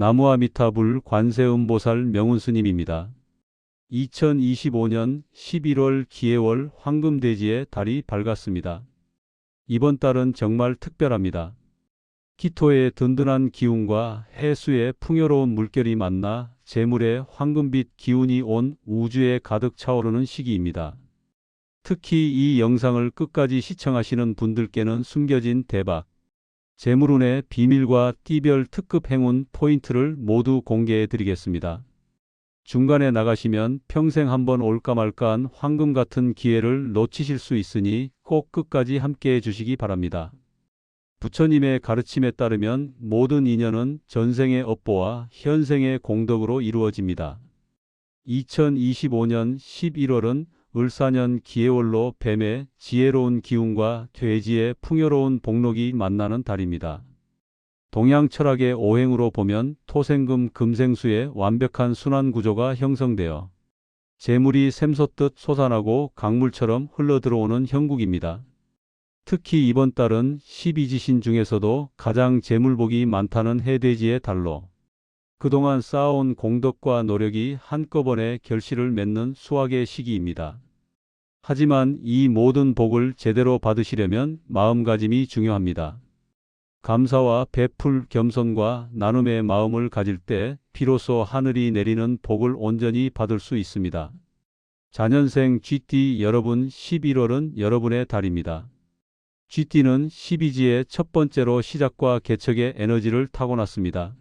나무아미타불 관세음보살 명운스님입니다. 2025년 11월 기해월 황금돼지의 달이 밝았습니다. 이번 달은 정말 특별합니다. 기토의 든든한 기운과 해수의 풍요로운 물결이 만나 재물의 황금빛 기운이 온 우주에 가득 차오르는 시기입니다. 특히 이 영상을 끝까지 시청하시는 분들께는 숨겨진 대박, 재물운의 비밀과 띠별 특급 행운 포인트를 모두 공개해 드리겠습니다. 중간에 나가시면 평생 한번 올까 말까한 황금 같은 기회를 놓치실 수 있으니 꼭 끝까지 함께 해 주시기 바랍니다. 부처님의 가르침에 따르면 모든 인연은 전생의 업보와 현생의 공덕으로 이루어집니다. 2025년 11월은 을사년 기해월로 뱀의 지혜로운 기운과 돼지의 풍요로운 복록이 만나는 달입니다. 동양 철학의 오행으로 보면 토생금 금생수의 완벽한 순환 구조가 형성되어 재물이 샘솟듯 솟아나고 강물처럼 흘러들어오는 형국입니다. 특히 이번 달은 12지신 중에서도 가장 재물복이 많다는 해돼지의 달로 그동안 쌓아온 공덕과 노력이 한꺼번에 결실을 맺는 수확의 시기입니다. 하지만 이 모든 복을 제대로 받으시려면 마음가짐이 중요합니다. 감사와 베풀 겸손과 나눔의 마음을 가질 때 비로소 하늘이 내리는 복을 온전히 받을 수 있습니다. 자년생 쥐띠 여러분, 11월은 여러분의 달입니다. 쥐띠는 12지의 첫 번째로 시작과 개척의 에너지를 타고났습니다.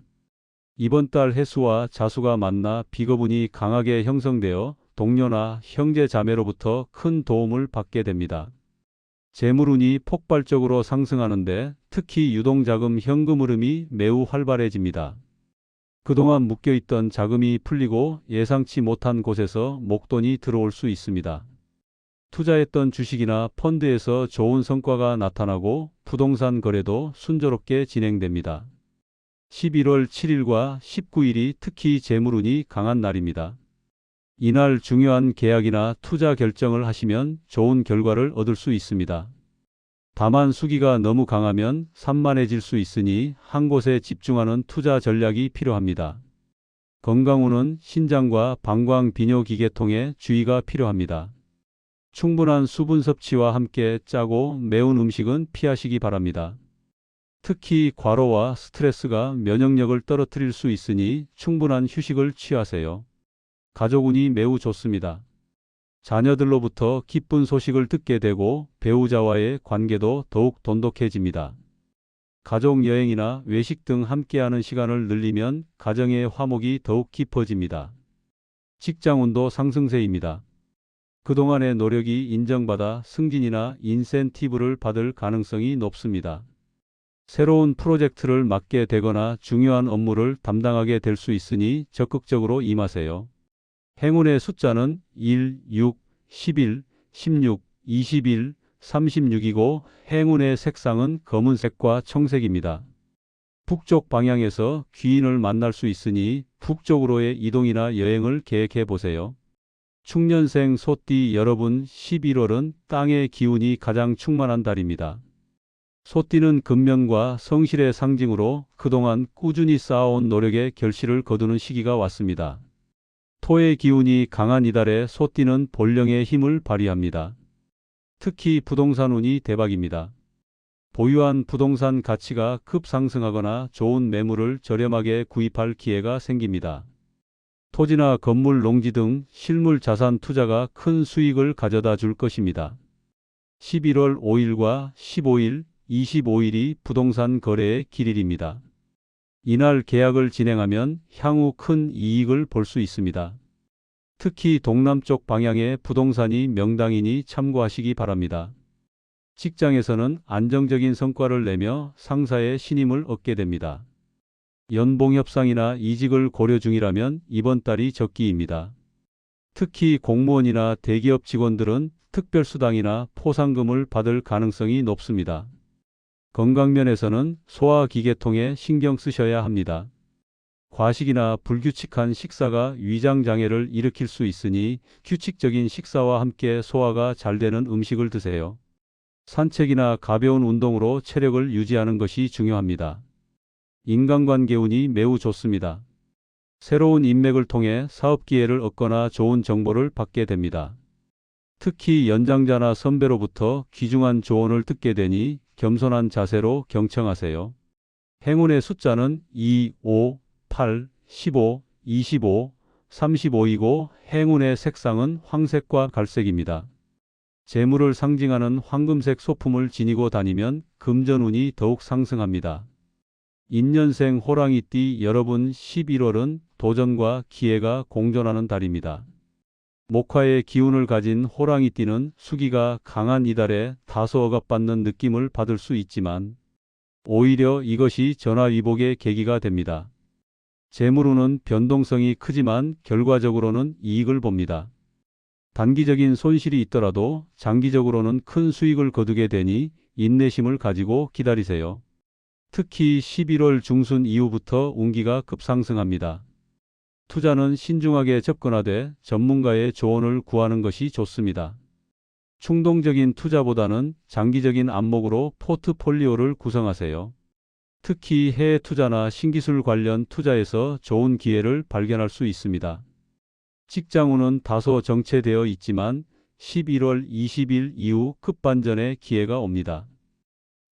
이번 달 해수와 자수가 만나 비거운이 강하게 형성되어 동료나 형제 자매로부터 큰 도움을 받게 됩니다. 재물운이 폭발적으로 상승하는데 특히 유동자금 현금 흐름이 매우 활발해집니다. 그동안 묶여있던 자금이 풀리고 예상치 못한 곳에서 목돈이 들어올 수 있습니다. 투자했던 주식이나 펀드에서 좋은 성과가 나타나고 부동산 거래도 순조롭게 진행됩니다. 11월 7일과 19일이 특히 재물운이 강한 날입니다. 이날 중요한 계약이나 투자 결정을 하시면 좋은 결과를 얻을 수 있습니다. 다만 수기가 너무 강하면 산만해질 수 있으니 한 곳에 집중하는 투자 전략이 필요합니다. 건강운은 신장과 방광 비뇨기계통에 주의가 필요합니다. 충분한 수분 섭취와 함께 짜고 매운 음식은 피하시기 바랍니다. 특히 과로와 스트레스가 면역력을 떨어뜨릴 수 있으니 충분한 휴식을 취하세요. 가족운이 매우 좋습니다. 자녀들로부터 기쁜 소식을 듣게 되고 배우자와의 관계도 더욱 돈독해집니다. 가족 여행이나 외식 등 함께하는 시간을 늘리면 가정의 화목이 더욱 깊어집니다. 직장운도 상승세입니다. 그동안의 노력이 인정받아 승진이나 인센티브를 받을 가능성이 높습니다. 새로운 프로젝트를 맡게 되거나 중요한 업무를 담당하게 될 수 있으니 적극적으로 임하세요. 행운의 숫자는 1, 6, 11, 16, 21, 36이고 행운의 색상은 검은색과 청색입니다. 북쪽 방향에서 귀인을 만날 수 있으니 북쪽으로의 이동이나 여행을 계획해 보세요. 축년생 소띠 여러분, 11월은 땅의 기운이 가장 충만한 달입니다. 소띠는 근면과 성실의 상징으로 그동안 꾸준히 쌓아온 노력의 결실을 거두는 시기가 왔습니다. 토의 기운이 강한 이달에 소띠는 본령의 힘을 발휘합니다. 특히 부동산 운이 대박입니다. 보유한 부동산 가치가 급상승하거나 좋은 매물을 저렴하게 구입할 기회가 생깁니다. 토지나 건물, 농지 등 실물 자산 투자가 큰 수익을 가져다 줄 것입니다. 11월 5일과 15일, 25일이 부동산 거래의 길일입니다. 이날 계약을 진행하면 향후 큰 이익을 볼 수 있습니다. 특히 동남쪽 방향의 부동산이 명당이니 참고하시기 바랍니다. 직장에서는 안정적인 성과를 내며 상사의 신임을 얻게 됩니다. 연봉 협상이나 이직을 고려 중이라면 이번 달이 적기입니다. 특히 공무원이나 대기업 직원들은 특별수당이나 포상금을 받을 가능성이 높습니다. 건강면에서는 소화기계통에 신경 쓰셔야 합니다. 과식이나 불규칙한 식사가 위장장애를 일으킬 수 있으니 규칙적인 식사와 함께 소화가 잘 되는 음식을 드세요. 산책이나 가벼운 운동으로 체력을 유지하는 것이 중요합니다. 인간관계 운이 매우 좋습니다. 새로운 인맥을 통해 사업 기회를 얻거나 좋은 정보를 받게 됩니다. 특히 연장자나 선배로부터 귀중한 조언을 듣게 되니 겸손한 자세로 경청하세요. 행운의 숫자는 2, 5, 8, 15, 25, 35이고 행운의 색상은 황색과 갈색입니다. 재물을 상징하는 황금색 소품을 지니고 다니면 금전운이 더욱 상승합니다. 인년생 호랑이띠 여러분 11월은 도전과 기회가 공존하는 달입니다. 목화의 기운을 가진 호랑이띠는 수기가 강한 이달에 다소 억압받는 느낌을 받을 수 있지만 오히려 이것이 전화위복의 계기가 됩니다. 재물운은 변동성이 크지만 결과적으로는 이익을 봅니다. 단기적인 손실이 있더라도 장기적으로는 큰 수익을 거두게 되니 인내심을 가지고 기다리세요. 특히 11월 중순 이후부터 운기가 급상승합니다. 투자는 신중하게 접근하되 전문가의 조언을 구하는 것이 좋습니다. 충동적인 투자보다는 장기적인 안목으로 포트폴리오를 구성하세요. 특히 해외 투자나 신기술 관련 투자에서 좋은 기회를 발견할 수 있습니다. 직장운은 다소 정체되어 있지만 11월 20일 이후 급반전의 기회가 옵니다.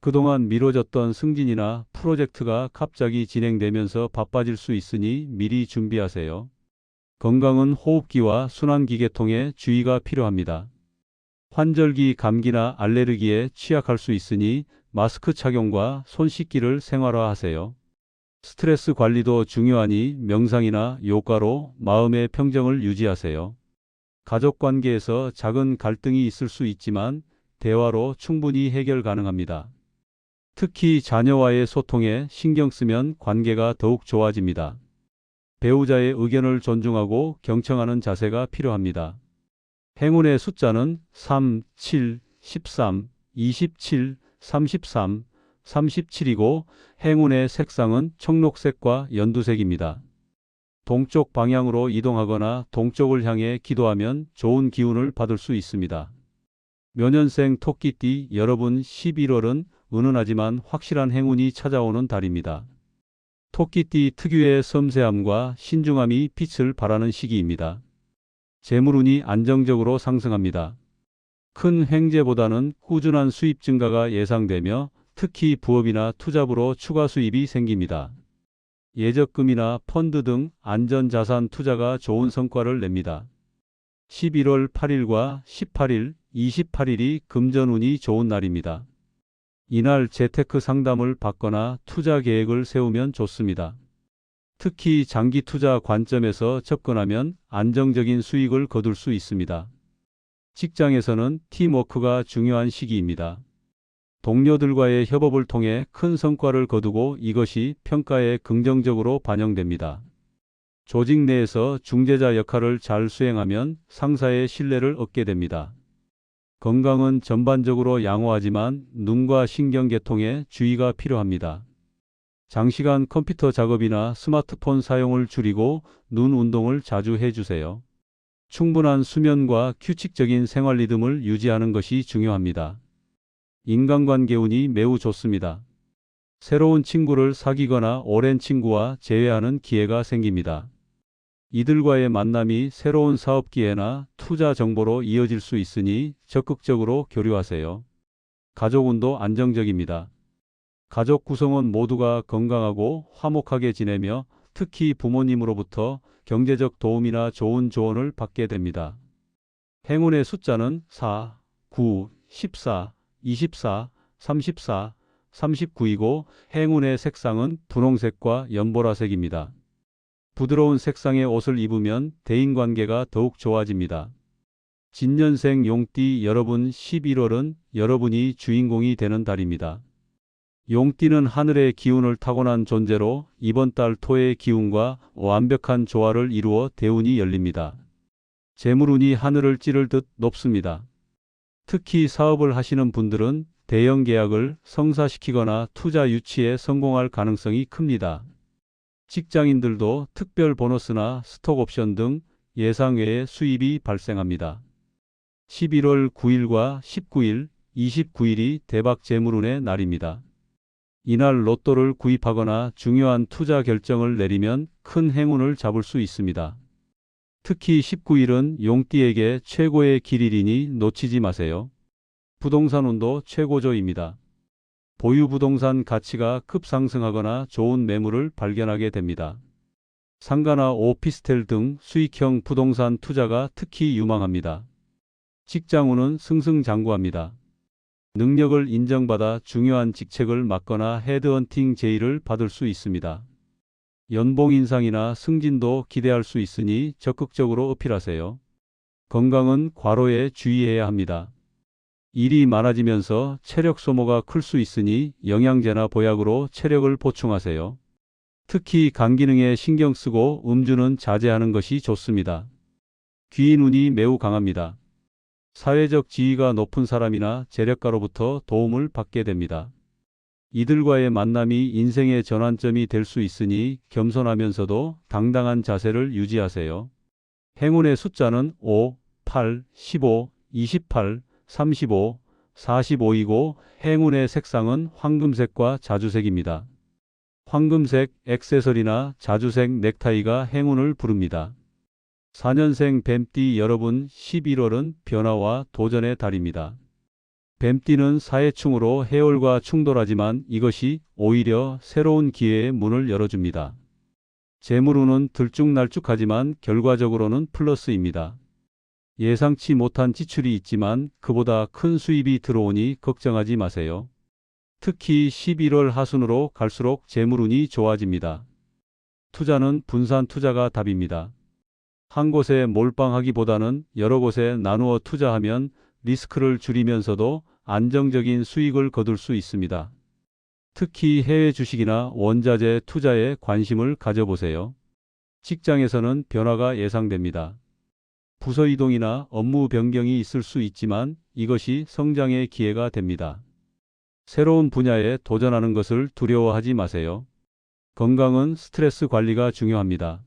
그동안 미뤄졌던 승진이나 프로젝트가 갑자기 진행되면서 바빠질 수 있으니 미리 준비하세요. 건강은 호흡기와 순환기계통에 주의가 필요합니다. 환절기 감기나 알레르기에 취약할 수 있으니 마스크 착용과 손 씻기를 생활화하세요. 스트레스 관리도 중요하니 명상이나 요가로 마음의 평정을 유지하세요. 가족 관계에서 작은 갈등이 있을 수 있지만 대화로 충분히 해결 가능합니다. 특히 자녀와의 소통에 신경 쓰면 관계가 더욱 좋아집니다. 배우자의 의견을 존중하고 경청하는 자세가 필요합니다. 행운의 숫자는 3, 7, 13, 27, 33, 37이고 행운의 색상은 청록색과 연두색입니다. 동쪽 방향으로 이동하거나 동쪽을 향해 기도하면 좋은 기운을 받을 수 있습니다. 묘년생 토끼띠 여러분 11월은 은은하지만 확실한 행운이 찾아오는 달입니다. 토끼띠 특유의 섬세함과 신중함이 빛을 발하는 시기입니다. 재물운이 안정적으로 상승합니다. 큰 횡재보다는 꾸준한 수입 증가가 예상되며 특히 부업이나 투잡으로 추가 수입이 생깁니다. 예적금이나 펀드 등 안전자산 투자가 좋은 성과를 냅니다. 11월 8일과 18일, 28일이 금전운이 좋은 날입니다. 이날 재테크 상담을 받거나 투자 계획을 세우면 좋습니다. 특히 장기 투자 관점에서 접근하면 안정적인 수익을 거둘 수 있습니다. 직장에서는 팀워크가 중요한 시기입니다. 동료들과의 협업을 통해 큰 성과를 거두고 이것이 평가에 긍정적으로 반영됩니다. 조직 내에서 중재자 역할을 잘 수행하면 상사의 신뢰를 얻게 됩니다. 건강은 전반적으로 양호하지만 눈과 신경계통에 주의가 필요합니다. 장시간 컴퓨터 작업이나 스마트폰 사용을 줄이고 눈 운동을 자주 해주세요. 충분한 수면과 규칙적인 생활 리듬을 유지하는 것이 중요합니다. 인간관계 운이 매우 좋습니다. 새로운 친구를 사귀거나 오랜 친구와 재회하는 기회가 생깁니다. 이들과의 만남이 새로운 사업 기회나 투자 정보로 이어질 수 있으니 적극적으로 교류하세요. 가족운도 안정적입니다. 가족 구성원 모두가 건강하고 화목하게 지내며 특히 부모님으로부터 경제적 도움이나 좋은 조언을 받게 됩니다. 행운의 숫자는 4, 9, 14, 24, 34, 39이고 행운의 색상은 분홍색과 연보라색입니다. 부드러운 색상의 옷을 입으면 대인관계가 더욱 좋아집니다. 진년생 용띠 여러분 11월은 여러분이 주인공이 되는 달입니다. 용띠는 하늘의 기운을 타고난 존재로 이번 달 토의 기운과 완벽한 조화를 이루어 대운이 열립니다. 재물운이 하늘을 찌를 듯 높습니다. 특히 사업을 하시는 분들은 대형 계약을 성사시키거나 투자 유치에 성공할 가능성이 큽니다. 직장인들도 특별 보너스나 스톡 옵션 등 예상 외의 수입이 발생합니다. 11월 9일과 19일, 29일이 대박 재물운의 날입니다. 이날 로또를 구입하거나 중요한 투자 결정을 내리면 큰 행운을 잡을 수 있습니다. 특히 19일은 용띠에게 최고의 길일이니 놓치지 마세요. 부동산 운도 최고조입니다. 보유 부동산 가치가 급상승하거나 좋은 매물을 발견하게 됩니다. 상가나 오피스텔 등 수익형 부동산 투자가 특히 유망합니다. 직장운은 승승장구합니다. 능력을 인정받아 중요한 직책을 맡거나 헤드헌팅 제의를 받을 수 있습니다. 연봉 인상이나 승진도 기대할 수 있으니 적극적으로 어필하세요. 건강은 과로에 주의해야 합니다. 일이 많아지면서 체력 소모가 클 수 있으니 영양제나 보약으로 체력을 보충하세요. 특히 간 기능에 신경 쓰고 음주는 자제하는 것이 좋습니다. 귀인 운이 매우 강합니다. 사회적 지위가 높은 사람이나 재력가로부터 도움을 받게 됩니다. 이들과의 만남이 인생의 전환점이 될 수 있으니 겸손하면서도 당당한 자세를 유지하세요. 행운의 숫자는 5, 8, 15, 28, 35, 45이고 행운의 색상은 황금색과 자주색입니다. 황금색 액세서리나 자주색 넥타이가 행운을 부릅니다. 4년생 뱀띠 여러분, 11월은 변화와 도전의 달입니다. 뱀띠는 사회충으로 해월과 충돌하지만 이것이 오히려 새로운 기회의 문을 열어줍니다. 재물운은 들쭉날쭉하지만 결과적으로는 플러스입니다. 예상치 못한 지출이 있지만 그보다 큰 수입이 들어오니 걱정하지 마세요. 특히 11월 하순으로 갈수록 재물운이 좋아집니다. 투자는 분산 투자가 답입니다. 한 곳에 몰빵하기보다는 여러 곳에 나누어 투자하면 리스크를 줄이면서도 안정적인 수익을 거둘 수 있습니다. 특히 해외 주식이나 원자재 투자에 관심을 가져보세요. 직장에서는 변화가 예상됩니다. 부서 이동이나 업무 변경이 있을 수 있지만 이것이 성장의 기회가 됩니다. 새로운 분야에 도전하는 것을 두려워하지 마세요. 건강은 스트레스 관리가 중요합니다.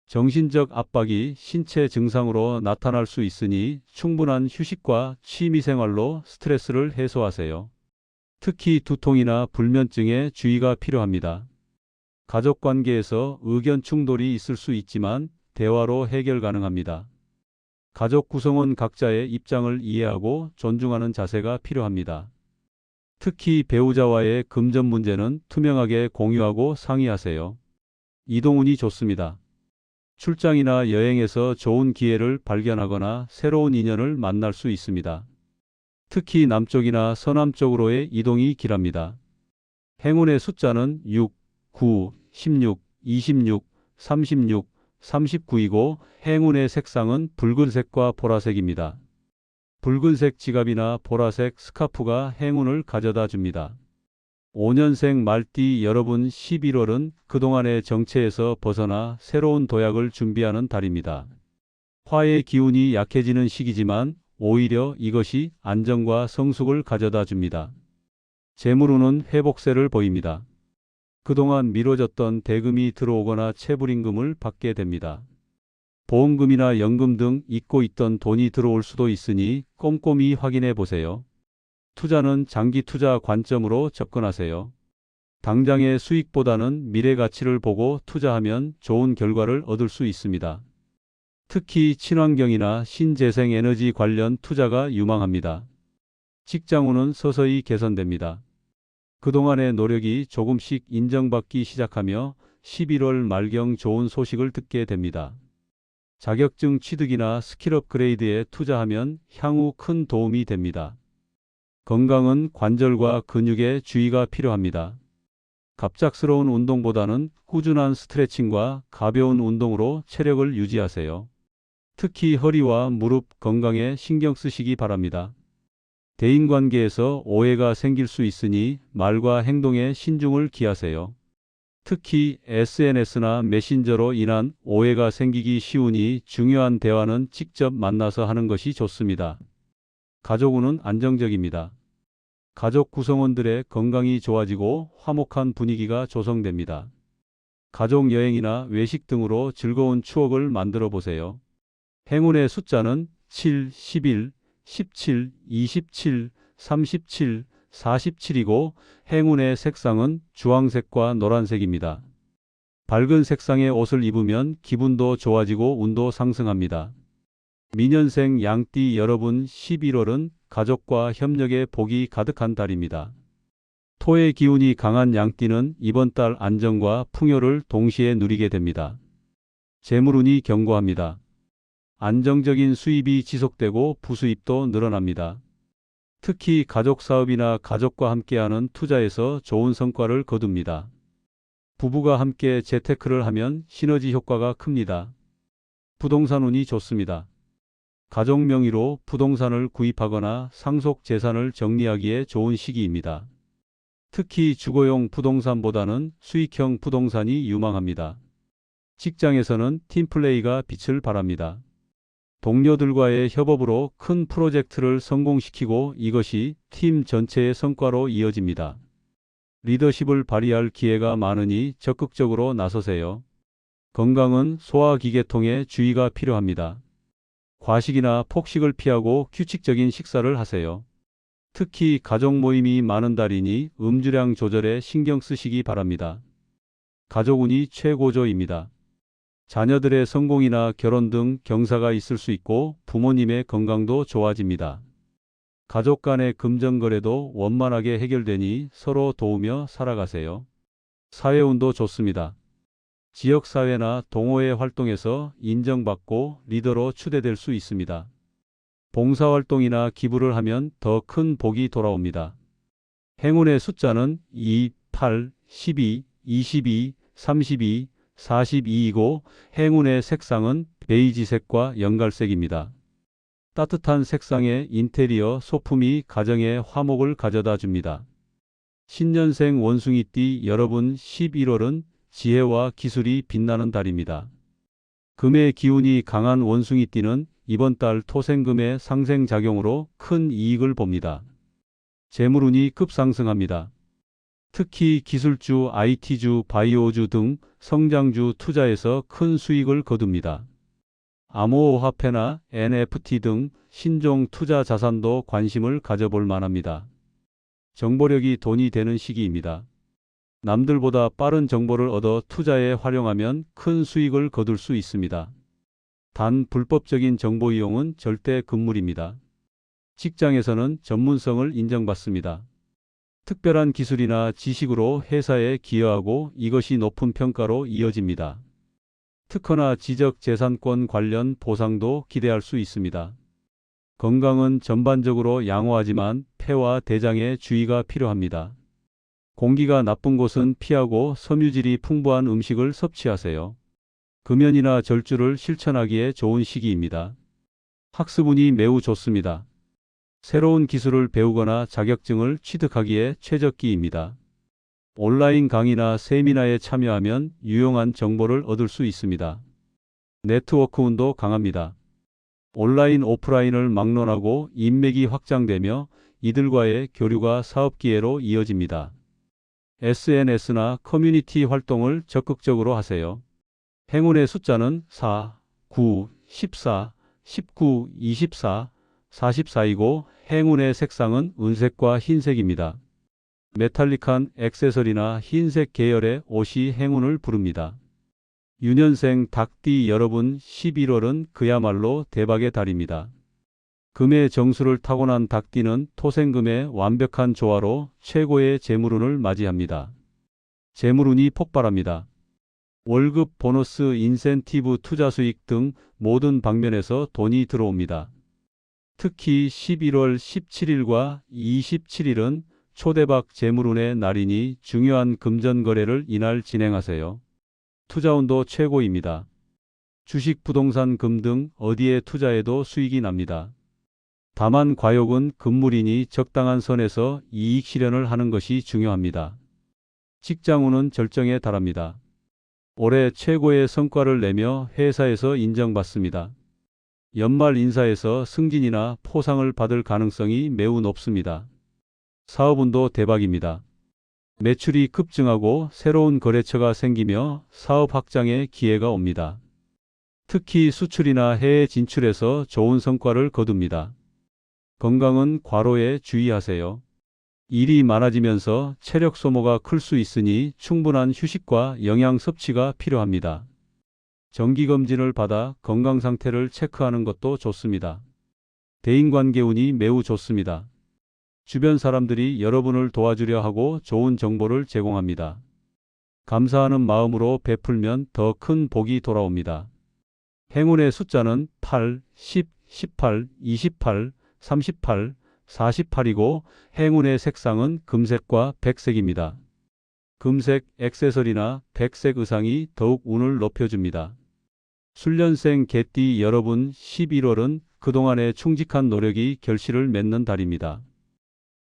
정신적 압박이 신체 증상으로 나타날 수 있으니 충분한 휴식과 취미생활로 스트레스를 해소하세요. 특히 두통이나 불면증에 주의가 필요합니다. 가족관계에서 의견 충돌이 있을 수 있지만 대화로 해결 가능합니다. 가족 구성원 각자의 입장을 이해하고 존중하는 자세가 필요합니다. 특히 배우자와의 금전 문제는 투명하게 공유하고 상의하세요. 이동운이 좋습니다. 출장이나 여행에서 좋은 기회를 발견하거나 새로운 인연을 만날 수 있습니다. 특히 남쪽이나 서남쪽으로의 이동이 길합니다. 행운의 숫자는 6, 9, 16, 26, 36, 39이고 행운의 색상은 붉은색과 보라색입니다. 붉은색 지갑이나 보라색 스카프가 행운을 가져다 줍니다. 5년생 말띠 여러분, 11월은 그동안의 정체에서 벗어나 새로운 도약을 준비하는 달입니다. 화의 기운이 약해지는 시기지만 오히려 이것이 안정과 성숙을 가져다 줍니다. 재물운은 회복세를 보입니다. 그동안 미뤄졌던 대금이 들어오거나 체불임금을 받게 됩니다. 보험금이나 연금 등 잊고 있던 돈이 들어올 수도 있으니 꼼꼼히 확인해 보세요. 투자는 장기 투자 관점으로 접근하세요. 당장의 수익보다는 미래 가치를 보고 투자하면 좋은 결과를 얻을 수 있습니다. 특히 친환경이나 신재생 에너지 관련 투자가 유망합니다. 직장운은 서서히 개선됩니다. 그동안의 노력이 조금씩 인정받기 시작하며 11월 말경 좋은 소식을 듣게 됩니다. 자격증 취득이나 스킬 업그레이드에 투자하면 향후 큰 도움이 됩니다. 건강은 관절과 근육에 주의가 필요합니다. 갑작스러운 운동보다는 꾸준한 스트레칭과 가벼운 운동으로 체력을 유지하세요. 특히 허리와 무릎 건강에 신경 쓰시기 바랍니다. 대인관계에서 오해가 생길 수 있으니 말과 행동에 신중을 기하세요. 특히 SNS나 메신저로 인한 오해가 생기기 쉬우니 중요한 대화는 직접 만나서 하는 것이 좋습니다. 가족운은 안정적입니다. 가족 구성원들의 건강이 좋아지고 화목한 분위기가 조성됩니다. 가족 여행이나 외식 등으로 즐거운 추억을 만들어 보세요. 행운의 숫자는 7, 11, 17, 27, 37, 47이고 행운의 색상은 주황색과 노란색입니다. 밝은 색상의 옷을 입으면 기분도 좋아지고 운도 상승합니다. 민년생 양띠 여러분 11월은 가족과 협력의 복이 가득한 달입니다. 토의 기운이 강한 양띠는 이번 달 안정과 풍요를 동시에 누리게 됩니다. 재물운이 견고합니다. 안정적인 수입이 지속되고 부수입도 늘어납니다. 특히 가족 사업이나 가족과 함께하는 투자에서 좋은 성과를 거둡니다. 부부가 함께 재테크를 하면 시너지 효과가 큽니다. 부동산 운이 좋습니다. 가족 명의로 부동산을 구입하거나 상속 재산을 정리하기에 좋은 시기입니다. 특히 주거용 부동산보다는 수익형 부동산이 유망합니다. 직장에서는 팀플레이가 빛을 발합니다. 동료들과의 협업으로 큰 프로젝트를 성공시키고 이것이 팀 전체의 성과로 이어집니다. 리더십을 발휘할 기회가 많으니 적극적으로 나서세요. 건강은 소화기계통에 주의가 필요합니다. 과식이나 폭식을 피하고 규칙적인 식사를 하세요. 특히 가족 모임이 많은 달이니 음주량 조절에 신경 쓰시기 바랍니다. 가족운이 최고조입니다. 자녀들의 성공이나 결혼 등 경사가 있을 수 있고 부모님의 건강도 좋아집니다. 가족 간의 금전거래도 원만하게 해결되니 서로 도우며 살아가세요. 사회운도 좋습니다. 지역사회나 동호회 활동에서 인정받고 리더로 추대될 수 있습니다. 봉사활동이나 기부를 하면 더 큰 복이 돌아옵니다. 행운의 숫자는 2, 8, 12, 22, 32, 42이고 행운의 색상은 베이지색과 연갈색입니다. 따뜻한 색상의 인테리어 소품이 가정에 화목을 가져다 줍니다. 신년생 원숭이띠 여러분 11월은 지혜와 기술이 빛나는 달입니다. 금의 기운이 강한 원숭이띠는 이번 달 토생금의 상생작용으로 큰 이익을 봅니다. 재물운이 급상승합니다. 특히 기술주, IT주, 바이오주 등 성장주 투자에서 큰 수익을 거둡니다. 암호화폐나 NFT 등 신종 투자 자산도 관심을 가져볼 만합니다. 정보력이 돈이 되는 시기입니다. 남들보다 빠른 정보를 얻어 투자에 활용하면 큰 수익을 거둘 수 있습니다. 단 불법적인 정보 이용은 절대 금물입니다. 직장에서는 전문성을 인정받습니다. 특별한 기술이나 지식으로 회사에 기여하고 이것이 높은 평가로 이어집니다. 특허나 지적재산권 관련 보상도 기대할 수 있습니다. 건강은 전반적으로 양호하지만 폐와 대장에 주의가 필요합니다. 공기가 나쁜 곳은 피하고 섬유질이 풍부한 음식을 섭취하세요. 금연이나 절주를 실천하기에 좋은 시기입니다. 학습운이 매우 좋습니다. 새로운 기술을 배우거나 자격증을 취득하기에 최적기입니다. 온라인 강의나 세미나에 참여하면 유용한 정보를 얻을 수 있습니다. 네트워크운도 강합니다. 온라인 오프라인을 막론하고 인맥이 확장되며 이들과의 교류가 사업 기회로 이어집니다. SNS나 커뮤니티 활동을 적극적으로 하세요. 행운의 숫자는 4, 9, 14, 19, 24, 44이고 행운의 색상은 은색과 흰색입니다. 메탈릭한 액세서리나 흰색 계열의 옷이 행운을 부릅니다. 유년생 닭띠 여러분 11월은 그야말로 대박의 달입니다. 금의 정수를 타고난 닭띠는 토생금의 완벽한 조화로 최고의 재물운을 맞이합니다. 재물운이 폭발합니다. 월급, 보너스, 인센티브, 투자 수익 등 모든 방면에서 돈이 들어옵니다. 특히 11월 17일과 27일은 초대박 재물운의 날이니 중요한 금전 거래를 이날 진행하세요. 투자운도 최고입니다. 주식, 부동산, 금 등 어디에 투자해도 수익이 납니다. 다만 과욕은 금물이니 적당한 선에서 이익 실현을 하는 것이 중요합니다. 직장운은 절정에 달합니다. 올해 최고의 성과를 내며 회사에서 인정받습니다. 연말 인사에서 승진이나 포상을 받을 가능성이 매우 높습니다. 사업운도 대박입니다. 매출이 급증하고 새로운 거래처가 생기며 사업 확장의 기회가 옵니다. 특히 수출이나 해외 진출에서 좋은 성과를 거둡니다. 건강은 과로에 주의하세요. 일이 많아지면서 체력 소모가 클 수 있으니 충분한 휴식과 영양 섭취가 필요합니다. 정기검진을 받아 건강 상태를 체크하는 것도 좋습니다. 대인관계 운이 매우 좋습니다. 주변 사람들이 여러분을 도와주려 하고 좋은 정보를 제공합니다. 감사하는 마음으로 베풀면 더 큰 복이 돌아옵니다. 행운의 숫자는 8, 10, 18, 28, 38, 48이고 행운의 색상은 금색과 백색입니다. 금색 액세서리나 백색 의상이 더욱 운을 높여줍니다. 술년생 개띠 여러분, 11월은 그동안의 충직한 노력이 결실을 맺는 달입니다.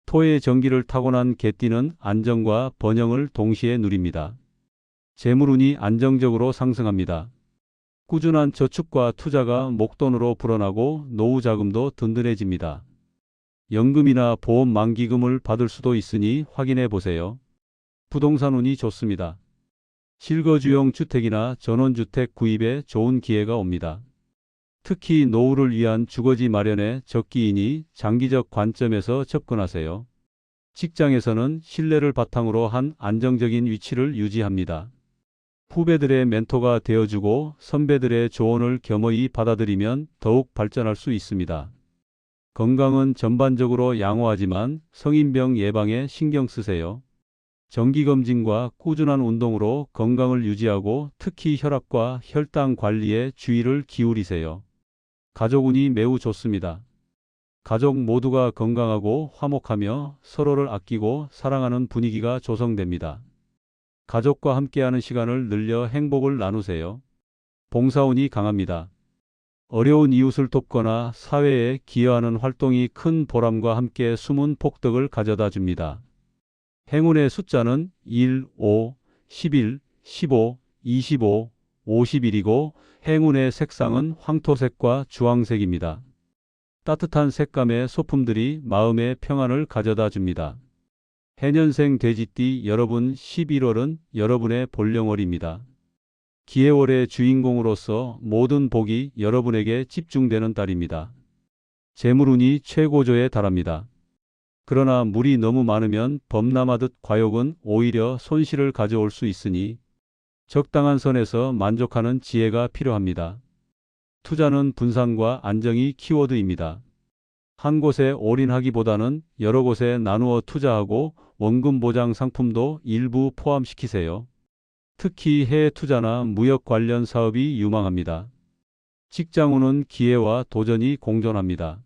토의 정기를 타고난 개띠는 안정과 번영을 동시에 누립니다. 재물운이 안정적으로 상승합니다. 꾸준한 저축과 투자가 목돈으로 불어나고 노후 자금도 든든해집니다. 연금이나 보험 만기금을 받을 수도 있으니 확인해 보세요. 부동산 운이 좋습니다. 실거주용 주택이나 전원주택 구입에 좋은 기회가 옵니다. 특히 노후를 위한 주거지 마련에 적기이니 장기적 관점에서 접근하세요. 직장에서는 신뢰를 바탕으로 한 안정적인 위치를 유지합니다. 후배들의 멘토가 되어주고 선배들의 조언을 겸허히 받아들이면 더욱 발전할 수 있습니다. 건강은 전반적으로 양호하지만 성인병 예방에 신경 쓰세요. 정기검진과 꾸준한 운동으로 건강을 유지하고 특히 혈압과 혈당 관리에 주의를 기울이세요. 가족운이 매우 좋습니다. 가족 모두가 건강하고 화목하며 서로를 아끼고 사랑하는 분위기가 조성됩니다. 가족과 함께하는 시간을 늘려 행복을 나누세요. 봉사운이 강합니다. 어려운 이웃을 돕거나 사회에 기여하는 활동이 큰 보람과 함께 숨은 복덕을 가져다 줍니다. 행운의 숫자는 1, 5, 11, 15, 25, 51이고 행운의 색상은 황토색과 주황색입니다. 따뜻한 색감의 소품들이 마음의 평안을 가져다 줍니다. 해년생 돼지띠 여러분, 11월은 여러분의 볼령월입니다. 기해월의 주인공으로서 모든 복이 여러분에게 집중되는 달입니다. 재물운이 최고조에 달합니다. 그러나 물이 너무 많으면 범람하듯 과욕은 오히려 손실을 가져올 수 있으니 적당한 선에서 만족하는 지혜가 필요합니다. 투자는 분산과 안정이 키워드입니다. 한 곳에 올인하기보다는 여러 곳에 나누어 투자하고 원금 보장 상품도 일부 포함시키세요. 특히 해외 투자나 무역 관련 사업이 유망합니다. 직장운은 기회와 도전이 공존합니다.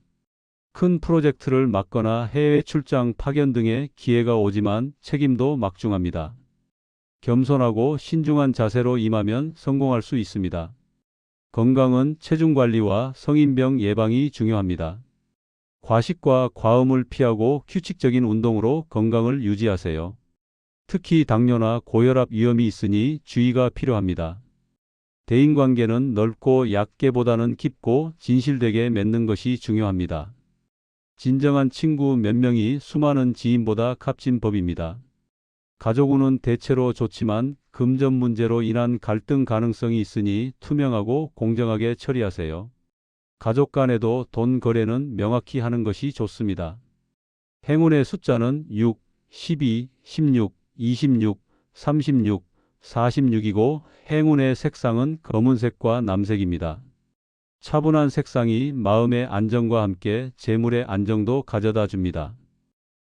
큰 프로젝트를 맡거나 해외 출장 파견 등의 기회가 오지만 책임도 막중합니다. 겸손하고 신중한 자세로 임하면 성공할 수 있습니다. 건강은 체중 관리와 성인병 예방이 중요합니다. 과식과 과음을 피하고 규칙적인 운동으로 건강을 유지하세요. 특히 당뇨나 고혈압 위험이 있으니 주의가 필요합니다. 대인관계는 넓고 얕게보다는 깊고 진실되게 맺는 것이 중요합니다. 진정한 친구 몇 명이 수많은 지인보다 값진 법입니다. 가족운은 대체로 좋지만 금전 문제로 인한 갈등 가능성이 있으니 투명하고 공정하게 처리하세요. 가족 간에도 돈 거래는 명확히 하는 것이 좋습니다. 행운의 숫자는 6, 12, 16, 26, 36, 46이고 행운의 색상은 검은색과 남색입니다. 차분한 색상이 마음의 안정과 함께 재물의 안정도 가져다 줍니다.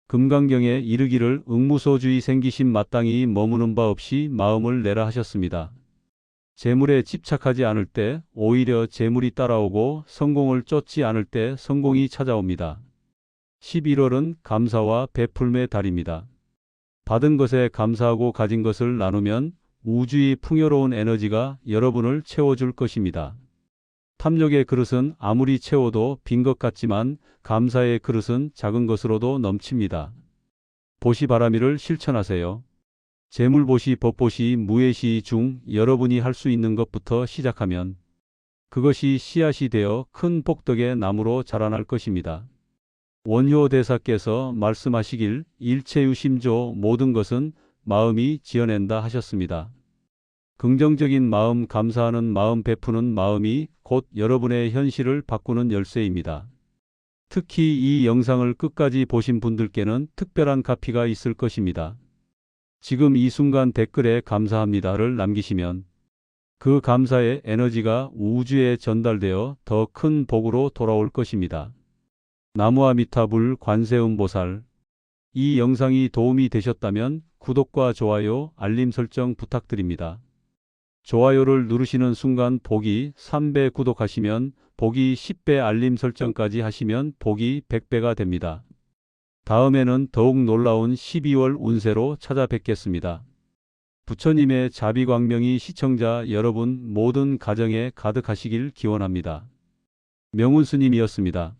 금강경에 이르기를 응무소주의 생기신 마땅히 머무는 바 없이 마음을 내라 하셨습니다. 재물에 집착하지 않을 때 오히려 재물이 따라오고 성공을 쫓지 않을 때 성공이 찾아옵니다. 11월은 감사와 베풀매 달입니다. 받은 것에 감사하고 가진 것을 나누면 우주의 풍요로운 에너지가 여러분을 채워줄 것입니다. 탐욕의 그릇은 아무리 채워도 빈 것 같지만 감사의 그릇은 작은 것으로도 넘칩니다. 보시바라미를 실천하세요. 재물보시 법보시 무예시 중 여러분이 할 수 있는 것부터 시작하면 그것이 씨앗이 되어 큰 복덕의 나무로 자라날 것입니다. 원효 대사께서 말씀하시길 일체유심조 모든 것은 마음이 지어낸다 하셨습니다. 긍정적인 마음, 감사하는 마음, 베푸는 마음이 곧 여러분의 현실을 바꾸는 열쇠입니다. 특히 이 영상을 끝까지 보신 분들께는 특별한 카피가 있을 것입니다. 지금 이 순간 댓글에 감사합니다를 남기시면 그 감사의 에너지가 우주에 전달되어 더 큰 복으로 돌아올 것입니다. 나무아미타불 관세음보살. 이 영상이 도움이 되셨다면 구독과 좋아요, 알림 설정 부탁드립니다. 좋아요를 누르시는 순간 복이 3배, 구독하시면 복이 10배, 알림 설정까지 하시면 복이 100배가 됩니다. 다음에는 더욱 놀라운 12월 운세로 찾아뵙겠습니다. 부처님의 자비광명이 시청자 여러분 모든 가정에 가득하시길 기원합니다. 명훈스님이었습니다.